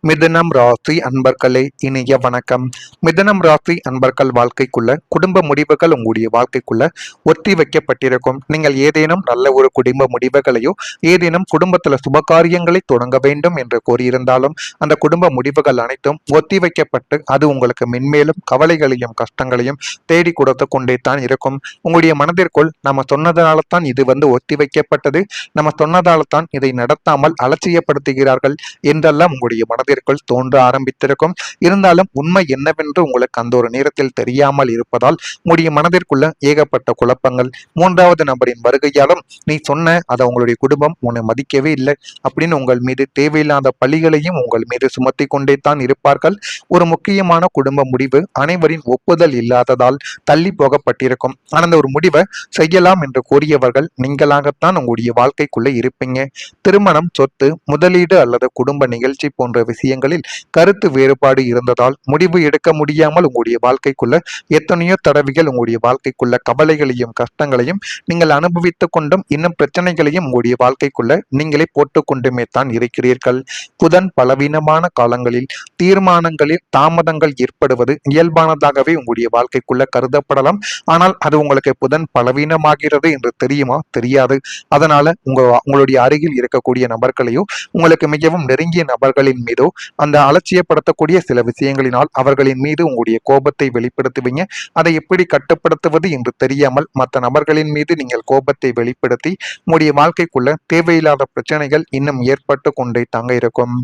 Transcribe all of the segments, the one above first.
மிதுனம் ராசி அன்பர்களே, இனிய வணக்கம். மிதுனம் ராசி அன்பர்கள் வாழ்க்கைக்குள்ள குடும்ப முடிவுகள் உங்களுடைய வாழ்க்கைக்குள்ள ஒத்தி வைக்கப்பட்டிருக்கும். நீங்கள் ஏதேனும் நல்ல ஒரு குடும்ப முடிவுகளையோ ஏதேனும் குடும்பத்துல சுபகாரியங்களை தொடங்க வேண்டும் என்று கூறியிருந்தாலும் அந்த குடும்ப முடிவுகள் அனைத்தும் ஒத்தி வைக்கப்பட்டு அது உங்களுக்கு மென்மேலும் கவலைகளையும் கஷ்டங்களையும் தேடி கொடுத்து கொண்டே தான் இருக்கும். உங்களுடைய மனதிற்குள் நம்ம சொன்னதால தான் இது ஒத்தி வைக்கப்பட்டது, நம்ம சொன்னதால தான் இதை நடத்தாமல் அலட்சியப்படுத்துகிறார்கள் என்றெல்லாம் உங்களுடைய மனதிற்குள் தோன்ற ஆரம்பித்திருக்கும். இருந்தாலும் உண்மை என்னவென்று உங்களுக்கு அந்த ஒரு நேரத்தில் தெரியாமல் இருப்பதால் உங்களுடைய மனதிற்குள்ள ஏகப்பட்ட குழப்பங்கள். மூன்றாவது நபரின் வருகையாலும் நீ சொன்ன அதை உங்களுடைய குடும்பம் உன்னை மதிக்கவே இல்லை அப்படின்னு உங்கள் மீது தேவையில்லாத பழிகளையும் உங்கள் மீது சுமத்தி கொண்டே தான் இருப்பார்கள். ஒரு முக்கியமான குடும்ப முடிவு அனைவரின் ஒப்புதல் இல்லாததால் தள்ளி போகப்பட்டிருக்கும். ஆனால் அந்த ஒரு முடிவை செய்யலாம் என்று கூறியவர்கள் நீங்களாகத்தான் உங்களுடைய வாழ்க்கைக்குள்ளே இருப்பீங்க. திருமணம், சொத்து, முதலீடு அல்லது குடும்ப நிகழ்ச்சி போன்ற விஷயங்களில் கருத்து வேறுபாடு இருந்ததால் முடிவு எடுக்க முடியாமல் உங்களுடைய வாழ்க்கைக்குள்ள எத்தனையோ தடவைகள் உங்களுடைய வாழ்க்கைக்குள்ள கவலைகளையும் கஷ்டங்களையும் நீங்கள் அனுபவித்துக் கொண்டும் இன்னும் பிரச்சனைகளையும் உங்களுடைய வாழ்க்கைக்குள்ள நீங்களே போட்டுக்கொண்டுமே தான் இருக்கிறீர்கள். புதன் பலவீனமான காலங்களில் தீர்மானங்களில் தாமதங்கள் ஏற்படுவது இயல்பானதாகவே உங்களுடைய வாழ்க்கைக்குள்ள கருதப்படலாம். ஆனால் அது உங்களுக்கு புதன் பலவீனமாகிறது என்று தெரியுமா? தெரியாது. அதனால உங்களுடைய அருகில் இருக்கக்கூடிய நபர்களையோ உங்களுக்கு மிகவும் நெருங்கிய நபர்களின் மீதோ அந்த அலட்சியப்படுத்தக்கூடிய சில விஷயங்களினால் அவர்களின் மீது உங்களுடைய கோபத்தை வெளிப்படுத்துவீங்க. அதை எப்படி கட்டுப்படுத்துவது என்று தெரியாமல் மற்ற நபர்களின் மீது நீங்கள் கோபத்தை வெளிப்படுத்தி உங்களுடைய வாழ்க்கைக்குள்ள தேவையில்லாத பிரச்சனைகள் இன்னும் ஏற்பட்டு கொண்டே தாங்க இருக்கும்.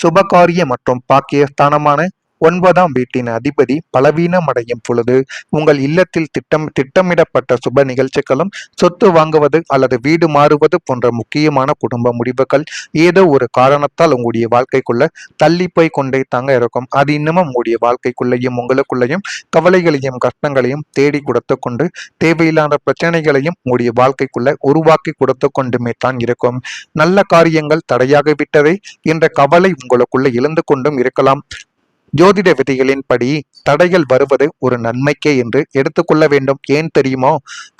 சுபகாரிய மற்றும் பாக்கியஸ்தானமான 9ஆம் வீட்டின் அதிபதி பலவீனம் அடையும் பொழுது உங்கள் இல்லத்தில் திட்டமிடப்பட்ட சுப நிகழ்ச்சிகளும் சொத்து வாங்குவது அல்லது வீடு மாறுவது போன்ற முக்கியமான குடும்ப முடிவுகள் ஏதோ ஒரு காரணத்தால் உங்களுடைய வாழ்க்கைக்குள்ள தள்ளி போய் கொண்டே தாங்க இருக்கும். அது இன்னமும் உங்களுடைய வாழ்க்கைக்குள்ளேயும் உங்களுக்குள்ளேயும் கவலைகளையும் கஷ்டங்களையும் தேடி கொடுத்து கொண்டு தேவையில்லாத பிரச்சனைகளையும் உங்களுடைய வாழ்க்கைக்குள்ள உருவாக்கி கொடுத்து கொண்டுமே தான் இருக்கும். நல்ல காரியங்கள் தடையாகிவிட்டதே என்ற கவலை உங்களுக்குள்ள எழுந்து கொண்டும் இருக்கலாம். ஜோதிட விதிகளின்படி தடைகள் வருவது ஒரு நன்மைக்கே என்று எடுத்துக்கொள்ள வேண்டும். ஏன் தெரியுமோ?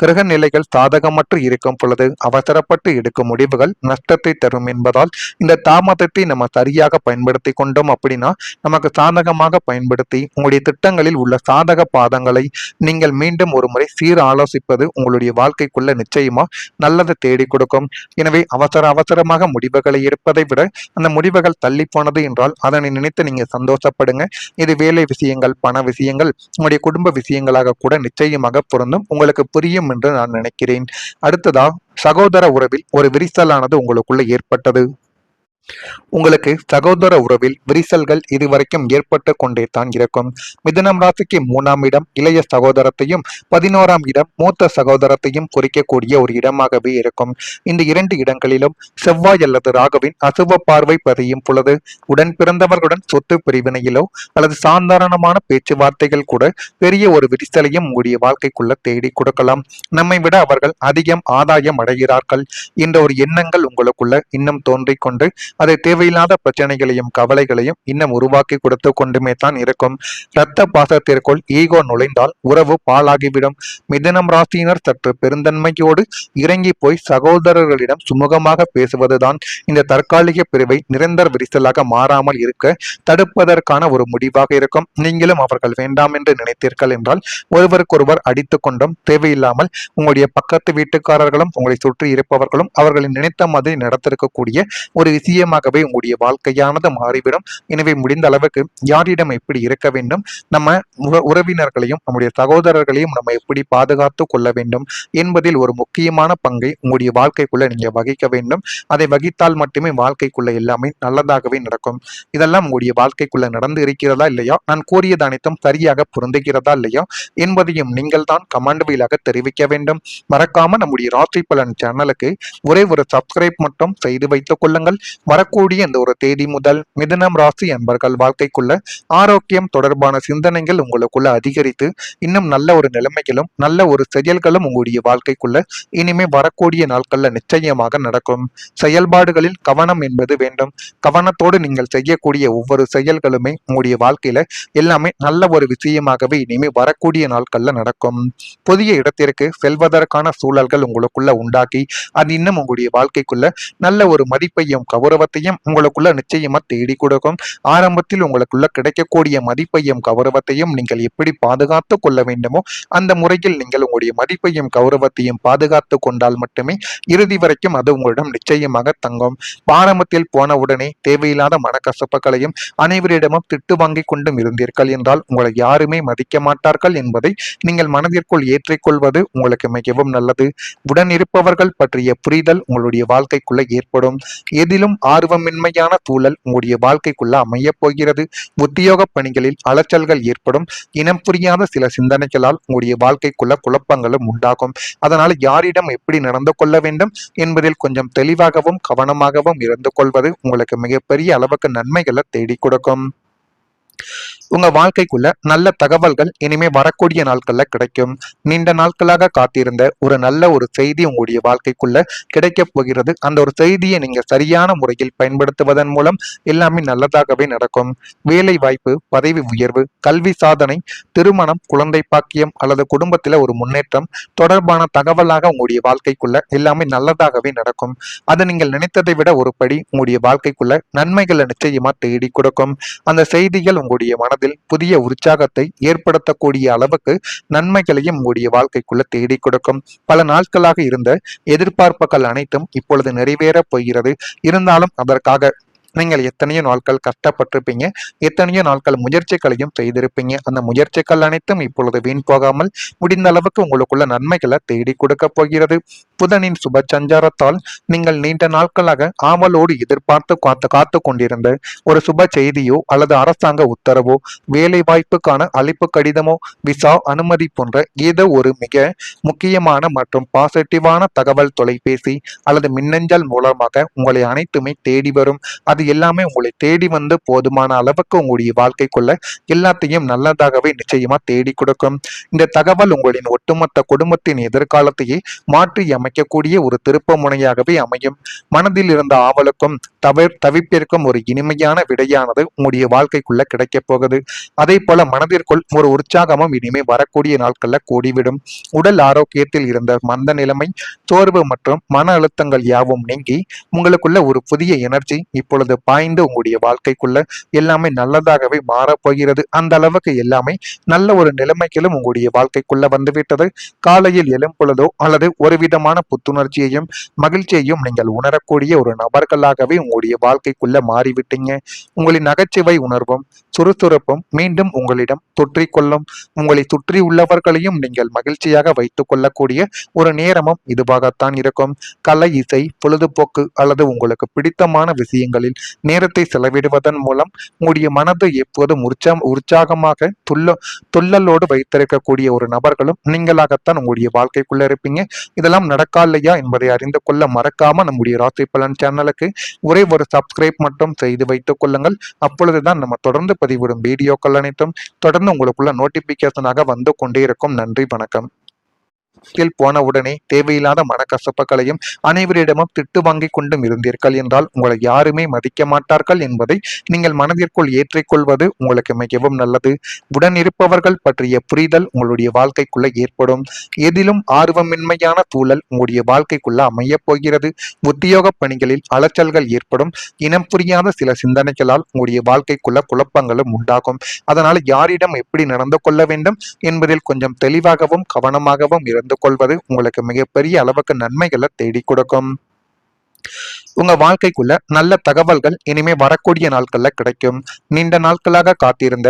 கிரக நிலைகள் சாதகமற்று இருக்கும் பொழுது அவசரப்பட்டு எடுக்கும் முடிவுகள் நஷ்டத்தை தரும் என்பதால் இந்த தாமதத்தை நம்ம சரியாக பயன்படுத்தி கொண்டோம் அப்படின்னா நமக்கு சாதகமாக பயன்படுத்தி உங்களுடைய திட்டங்களில் உள்ள சாதக பாதங்களை நீங்கள் மீண்டும் ஒரு முறை ஆலோசிப்பது உங்களுடைய வாழ்க்கைக்குள்ள நிச்சயமா நல்லதை தேடி கொடுக்கும். எனவே அவசரமாக முடிவுகளை எடுப்பதை விட அந்த முடிவுகள் தள்ளி போனது என்றால் அதனை நினைத்து நீங்க சந்தோஷப்படுங்க. இது வேலை விஷயங்கள், பண விஷயங்கள், உங்களுடைய குடும்ப விஷயங்களாக கூட நிச்சயமாக பொருந்தும். உங்களுக்கு புரியும் என்று நான் நினைக்கிறேன். அடுத்ததா, சகோதர உறவில் ஒரு விரிசலானது உங்களுக்குள்ள ஏற்பட்டது. உங்களுக்கு சகோதர உறவில் விரிசல்கள் இதுவரைக்கும் ஏற்பட்டு கொண்டே தான் இருக்கும். மிதுனம் ராசிக்கு 3ஆம் இடம் இளைய சகோதரத்தையும் 11ஆம் இடம் மூத்த சகோதரத்தையும் குறிக்கக்கூடிய ஒரு இடமாகவே இருக்கும். இந்த 2 இடங்களிலும் செவ்வாய் அல்லது ராகுவின் அசுப பார்வை பதியும் பொழுது உடன் பிறந்தவர்களுடன் சொத்து பிரிவினையிலோ அல்லது சாதாரணமான பேச்சுவார்த்தைகள் கூட பெரிய ஒரு விரிசலையும் உங்களுடைய வாழ்க்கைக்குள்ள தேடி கொடுக்கலாம். நம்மை விட அவர்கள் அதிகம் ஆதாயம் அடைகிறார்கள் என்ற ஒரு எண்ணங்கள் உங்களுக்குள்ள இன்னும் தோன்றிக் கொண்டு அதை தேவையில்லாத பிரச்சனைகளையும் கவலைகளையும் இன்னும் உருவாக்கி கொடுத்து கொண்டுமே தான் இருக்கும். இரத்த பாசத்திற்குள் ஈகோ நுழைந்தால் உறவு பாழாகிவிடும். மிதுனம் ராசியினர் சற்று பெருந்தன்மையோடு இறங்கி போய் சகோதரர்களிடம் சுமூகமாக பேசுவதுதான் இந்த தற்காலிக பிரிவை நிரந்தர விரிசலாக மாறாமல் இருக்க தடுப்பதற்கான ஒரு முடிவாக இருக்கும். நீங்களும் அவர்கள் வேண்டாம் என்று நினைத்தீர்கள் என்றால் ஒருவருக்கொருவர் அடித்துக் கொண்டும் தேவையில்லாமல் உங்களுடைய பக்கத்து வீட்டுக்காரர்களும் உங்களை சுற்றி இருப்பவர்களும் அவர்களின் நினைத்த மாதிரி நடத்திருக்கக்கூடிய ஒரு விஷயமாகவே உங்களுடைய வாழ்க்கையானது மாறிவிடும். எனவே முடிந்த அளவுக்கு யாரிடம் எப்படி இருக்க வேண்டும், நம்ம உறவினர்களையும் நம்முடைய சகோதரர்களையும் நம்ம எப்படி பாதுகாத்து கொள்ள வேண்டும் என்பதில் ஒரு முக்கியமான பங்கை உங்களுடைய வாழ்க்கைக்குள்ள நீங்க வகிக்க வேண்டும். அதை வகித்தால் மட்டுமே வாழ்க்கைக்குள்ள எல்லாமே நல்லதாகவே நடக்கும். இதெல்லாம் உங்களுடைய வாழ்க்கைக்குள்ள நடந்து இருக்கிறதா இல்லையா, நான் கூறியது அனைத்தும் சரியாக பொருந்துகிறதா இல்லையா என்பதையும் நீங்கள் தான் கமெண்ட் வாயிலாக தெரிவிக்க வேண்டும். மறக்காம நம்முடைய ராசி பலன் சேனலுக்கு ஒரே ஒரு சப்ஸ்கிரைப் மட்டும் செய்து வைத்துக் கொள்ளுங்கள். வரக்கூடிய இந்த ஒரு தேதி முதல் மிதுனம் ராசி அன்பர்கள் வாழ்க்கைக்குள்ள ஆரோக்கியம் தொடர்பான சிந்தனைகள் உங்களுக்குள்ள அதிகரித்து இன்னும் நல்ல ஒரு நிலைமைகளும் நல்ல ஒரு செயல்களும் உங்களுடைய வாழ்க்கைக்குள்ள இனிமே வரக்கூடிய நாட்கள்ல நிச்சயமாக நடக்கும். செயல்பாடுகளில் கவனம் என்பது வேண்டும். கவனத்தோடு நீங்கள் செய்யக்கூடிய ஒவ்வொரு செயல்களுமே உங்களுடைய வாழ்க்கையில எல்லாமே நல்ல ஒரு விஷயமாகவே இனிமே வரக்கூடிய நாட்கள்ல நடக்கும். புதிய இடத்திற்கு செல்வதற்கான சூழல்கள் உங்களுக்குள்ள உண்டாக்கி அது இன்னும் உங்களுடைய வாழ்க்கைக்குள்ள நல்ல ஒரு மதிப்பையும் கௌரவ கௌரவத்தையும் உங்களுக்குள்ள நிச்சயமா தேடி கொடுக்கும். ஆரம்பத்தில் உங்களுக்குள்ள கிடைக்கக்கூடிய மதிப்பையும் கௌரவத்தையும் நீங்கள் எப்படி பாதுகாத்து கொள்ள வேண்டுமோ அந்த முறையில் நீங்கள் உங்களுடைய மதிப்பையும் கௌரவத்தையும் பாதுகாத்து கொண்டால் மட்டுமே இறுதி வரைக்கும் அது உங்களிடம் நிச்சயமாக தங்கும். ஆரம்பத்தில் போன உடனே தேவையில்லாத மனக்கசப்புகளையும் அனைவரிடமும் திட்டு வாங்கி கொண்டும் இருந்தீர்கள் என்றால் உங்களை யாருமே மதிக்க மாட்டார்கள் என்பதை நீங்கள் மனதிற்குள் ஏற்றிக்கொள்வது உங்களுக்கு மிகவும் நல்லது. உடன் இருப்பவர்கள் பற்றிய புரிதல் உங்களுடைய வாழ்க்கைக்குள்ள ஏற்படும். எதிலும் ஆர்வமின்மையான சூழல் உங்களுடைய வாழ்க்கைக்குள்ள அமையப் போகிறது. உத்தியோக பணிகளில் அலைச்சல்கள் ஏற்படும். இனம் புரியாத சில சிந்தனைகளால் உங்களுடைய வாழ்க்கைக்குள்ள குழப்பங்களும் உண்டாகும். அதனால் யாரிடம் எப்படி நடந்து கொள்ள வேண்டும் என்பதில் கொஞ்சம் தெளிவாகவும் கவனமாகவும் இருந்து கொள்வது உங்களுக்கு மிகப்பெரிய அளவுக்கு நன்மைகளை தேடி கொடுக்கும். உங்க வாழ்க்கைக்குள்ள நல்ல தகவல்கள் இனிமே வரக்கூடிய நாட்கள்ல கிடைக்கும். நீண்ட நாட்களாக காத்திருந்த ஒரு செய்தி உங்களுடைய வாழ்க்கைக்குள்ள கிடைக்க போகிறது. அந்த ஒரு செய்தியை நீங்க சரியான முறையில் பயன்படுத்துவதன் மூலம் எல்லாமே நல்லதாகவே நடக்கும். வேலை வாய்ப்பு, பதவி உயர்வு, கல்வி சாதனை, திருமணம், குழந்தை பாக்கியம் அல்லது குடும்பத்துல ஒரு முன்னேற்றம் தொடர்பான தகவலாக உங்களுடைய வாழ்க்கைக்குள்ள எல்லாமே நல்லதாகவே நடக்கும். அது நீங்கள் நினைத்ததை விட ஒரு படி உங்களுடைய வாழ்க்கைக்குள்ள நன்மைகளை நிச்சயமா தேடி கொடுக்கும். அந்த செய்திகள் உங்களுடைய மனதில் புதிய உற்சாகத்தை ஏற்படுத்தக்கூடிய அளவுக்கு நன்மைகளையும் உங்களுடைய வாழ்க்கைக்குள்ள தேடி கொடுக்கும். பல நாட்களாக இருந்த எதிர்பார்ப்புகள் அனைத்தும் இப்பொழுது நிறைவேறப் போகிறது. இருந்தாலும் அதற்காக நீங்கள் எத்தனையோ நாட்கள் கஷ்டப்பட்டிருப்பீங்க, எத்தனையோ நாட்கள் முயற்சிகளையும் செய்திருப்பீங்க. அந்த முயற்சிகள் அனைத்தும் இப்பொழுது வீண் போகாமல் முடிந்த அளவுக்கு உங்களுக்குள்ள நன்மைகளை தேடி கொடுக்க போகிறது. புதனின் சுப சஞ்சாரத்தால் நீங்கள் நீண்ட நாட்களாக ஆவலோடு எதிர்பார்த்து காத்து கொண்டிருந்த ஒரு சுப செய்தியோ அல்லது அரசாங்க உத்தரவோ, வேலை வாய்ப்புக்கான அழைப்பு கடிதமோ, விசா அனுமதி போன்ற ஏதோ ஒரு மிக முக்கியமான மற்றும் பாசிட்டிவான தகவல் தொலைபேசி அல்லது மின்னஞ்சல் மூலமாக உங்களை அனைத்துமே தேடி வரும். அது எல்லாமே உங்களை தேடி வந்து போதுமான அளவுக்கு உங்களுடைய வாழ்க்கைக்குள்ள எல்லாத்தையும் நல்லதாகவே நிச்சயமா தேடி கொடுக்கும். இந்த தகவல் உங்களின் ஒட்டுமொத்த குடும்பத்தின் எதிர்காலத்தையே மாற்றி அமைக்கக்கூடிய ஒரு திருப்ப முனையாகவே அமையும். மனதில் இருந்த ஆவலுக்கும் தவிப்பிற்கும் ஒரு இனிமையான விடையானது உங்களுடைய வாழ்க்கைக்குள்ள கிடைக்க போகுது. அதே போல மனதிற்குள் ஒரு உற்சாகமும் இனிமே வரக்கூடிய நாட்கள்ல கூடிவிடும். உடல் ஆரோக்கியத்தில் இருந்த மந்த நிலைமை, சோர்வு மற்றும் மன அழுத்தங்கள் யாவும் நீங்கி உங்களுக்குள்ள ஒரு புதிய எனர்ஜி இப்பொழுது பாய்ந்து உங்களுடைய வாழ்க்கைக்குள்ள எல்லாமே நல்லதாகவே மாறப்போகிறது. அந்த அளவுக்கு எல்லாமே நல்ல ஒரு நிலைமைகளும் உங்களுடைய வாழ்க்கைக்குள்ள வந்துவிட்டது. காலையில் எழும் பொழுதோ அல்லது ஒரு விதமான புத்துணர்ச்சியையும் மகிழ்ச்சியையும் நீங்கள் உணரக்கூடிய ஒரு நபர்களாகவே உங்களுடைய வாழ்க்கைக்குள்ள மாறிவிட்டீங்க. உங்களின் நகைச்சுவை உணர்வும் சுறுசுறுப்பும் மீண்டும் உங்களிடம் தொற்றிக்கொள்ளும். உங்களை சுற்றி உள்ளவர்களையும் நீங்கள் மகிழ்ச்சியாக வைத்துக் கொள்ளக்கூடிய ஒரு நேரமும் இதுவாகத்தான் இருக்கும். கலை, இசை, பொழுதுபோக்கு அல்லது உங்களுக்கு பிடித்தமான விஷயங்களில் நேரத்தை செலவிடுவதன் மூலம் உங்களுடைய மனது எப்போதும் உற்சாகமாக துள்ளலோடு வைத்திருக்கக்கூடிய ஒரு நபர்களும் நீங்களாகத்தான் உங்களுடைய வாழ்க்கைக்குள்ள இருப்பீங்க. இதெல்லாம் நடக்கா இல்லையா என்பதை அறிந்து கொள்ள மறக்காம நம்முடைய ராசி பலன் சேனலுக்கு ஒரே ஒரு சப்ஸ்கிரைப் மட்டும் செய்து வைத்துக் கொள்ளுங்கள். அப்பொழுதுதான் நம்ம தொடர்ந்து பதிவிடும் வீடியோக்கள் அனைத்தும் தொடர்ந்து உங்களுக்குள்ள நோட்டிபிகேஷனாக வந்து கொண்டே இருக்கும். நன்றி, வணக்கம். போன உடனே தேவையில்லாத மனக்கசப்புகளையும் அனைவரிடமும் திட்டு வாங்கி கொண்டும் இருந்தீர்கள் என்றால் உங்களை யாருமே மதிக்க மாட்டார்கள் என்பதை நீங்கள் மனதிற்குள் ஏற்றிக்கொள்வது உங்களுக்கு மிகவும் நல்லது. உடன் இருப்பவர்கள் பற்றிய புரிதல் உங்களுடைய வாழ்க்கைக்குள்ள ஏற்படும். எதிலும் ஆர்வமின்மையான சூழல் உங்களுடைய வாழ்க்கைக்குள்ள அமையப் போகிறது. உத்தியோக பணிகளில் அலைச்சல்கள் ஏற்படும். இனம் புரியாத சில சிந்தனைகளால் உங்களுடைய வாழ்க்கைக்குள்ள குழப்பங்களும் உண்டாகும். அதனால் யாரிடம் எப்படி நடந்து கொள்ள வேண்டும் என்பதில் கொஞ்சம் தெளிவாகவும் கவனமாகவும் இருந்து கொள்வது உங்களுக்கு மிகப்பெரிய அளவுக்கு நன்மைகளை தேடி கொடுக்கும். உங்க வாழ்க்கைக்குள்ள நல்ல தகவல்கள் இனிமே வரக்கூடிய நாட்கள்ல கிடைக்கும். நீண்ட நாட்களாக காத்திருந்த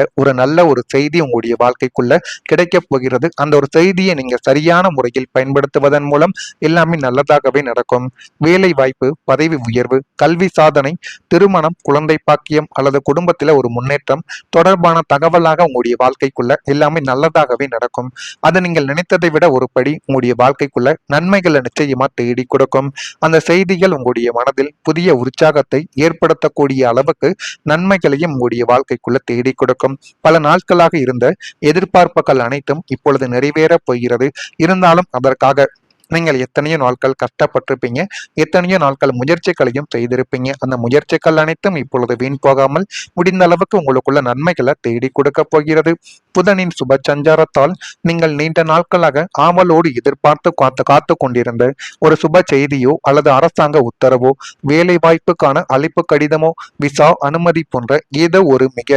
ஒரு செய்தி உங்களுடைய வாழ்க்கைக்குள்ள கிடைக்க போகிறது. அந்த ஒரு செய்தியை நீங்க சரியான முறையில் பயன்படுத்துவதன் மூலம் எல்லாமே நல்லதாகவே நடக்கும். வேலை வாய்ப்பு, பதவி உயர்வு, கல்வி சாதனை, திருமணம், குழந்தை பாக்கியம் அல்லது குடும்பத்துல ஒரு முன்னேற்றம் தொடர்பான தகவலாக உங்களுடைய வாழ்க்கைக்குள்ள எல்லாமே நல்லதாகவே நடக்கும். அது நீங்கள் நினைத்ததை விட ஒரு படி உங்களுடைய வாழ்க்கைக்குள்ள நன்மைகளை நிச்சயமா தேடி கொடுக்கும். அந்த செய்திகள் உங்களுடைய மனதில் புதிய உற்சாகத்தை ஏற்படுத்தக்கூடிய அளவுக்கு நன்மைகளையும் உங்களுடைய வாழ்க்கைக்குள்ள தேடி கொடுக்கும். பல நாட்களாக இருந்த எதிர்பார்ப்புகள் அனைத்தும் இப்பொழுது நிறைவேறப் போகிறது. இருந்தாலும் அதற்காக நீங்கள் எத்தனையோ நாட்கள் கஷ்டப்பட்டிருப்பீங்க, எத்தனையோ நாட்கள் முயற்சிகளையும் செய்திருப்பீங்க. அந்த முயற்சிகள் அனைத்தும் இப்பொழுது வீண் போகாமல் முடிந்த அளவுக்கு உங்களுக்குள்ள நன்மைகளை தேடி கொடுக்க போகிறது. புதனின் சுப சஞ்சாரத்தால் நீங்கள் நீண்ட நாட்களாக ஆவலோடு எதிர்பார்த்து காத்து கொண்டிருந்த ஒரு சுப செய்தியோ அல்லது அரசாங்க உத்தரவோ, வேலை வாய்ப்புக்கான அழைப்பு கடிதமோ, விசா அனுமதி போன்ற ஏதோ ஒரு மிக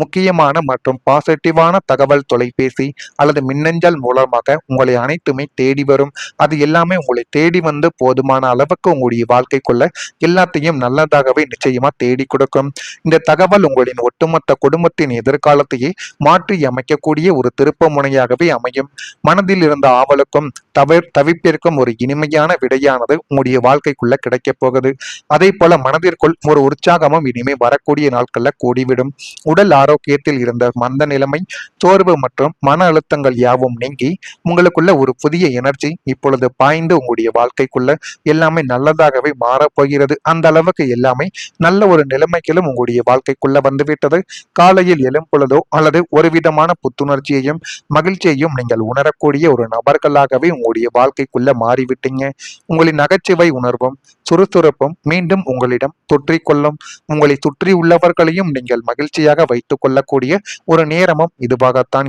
முக்கியமான மற்றும் பாசிட்டிவான தகவல் தொலைபேசி அல்லது மின்னஞ்சல் மூலமாக உங்களை அனைத்துமே தேடி வரும். அது எல்லாமே உங்களை தேடி வந்து போதுமான அளவுக்கு உங்களுடைய வாழ்க்கைக்குள்ள எல்லாத்தையும் நல்லதாகவே நிச்சயமா தேடி கொடுக்கும். இந்த தகவல் உங்களின் ஒட்டுமொத்த குடும்பத்தின் எதிர்காலத்தையே மாற்றி அமைக்கக்கூடிய ஒரு திருப்ப முனையாகவே அமையும். மனதில் இருந்த ஆவலுக்கும் தவிப்பிற்கும் ஒரு இனிமையான விடையானது உங்களுடைய வாழ்க்கைக்குள்ள கிடைக்கப் போகுது. அதே போல மனதிற்குள் ஒரு உற்சாகமும் இனிமே வரக்கூடிய நாட்கள்ல கூடிவிடும். உடல் ஆரோக்கியத்தில் இருந்த மந்த நிலைமை, சோர்வு மற்றும் மன அழுத்தங்கள் யாவும் நீங்கி உங்களுக்குள்ள ஒரு புதிய எனர்ஜி இப்பொழுது பாய்ந்து உங்களுடைய வாழ்க்கைக்குள்ள எல்லாமே நல்லதாகவே மாறப்போகிறது. அந்த அளவுக்கு எல்லாமே நல்ல ஒரு நிலைமைகளும் உங்களுடைய வாழ்க்கைக்குள்ள வந்துவிட்டது. காலையில் எழும் பொழுதோ அல்லது ஒரு விதமான புத்துணர்ச்சியையும் மகிழ்ச்சியையும் நீங்கள் உணரக்கூடிய ஒரு நபர்களாகவே உங்களுடைய வாழ்க்கைக்குள்ள மாறிவிட்டீங்க. உங்களின் நகைச்சுவை உணர்வும் சுறுசுறுப்பும் மீண்டும் உங்களிடம் தொற்றிக்கொள்ளும். உங்களை சுற்றி உள்ளவர்களையும் நீங்கள் மகிழ்ச்சியாக வைத்துக் கொள்ளக்கூடிய ஒரு நேரமும் இதுவாகத்தான்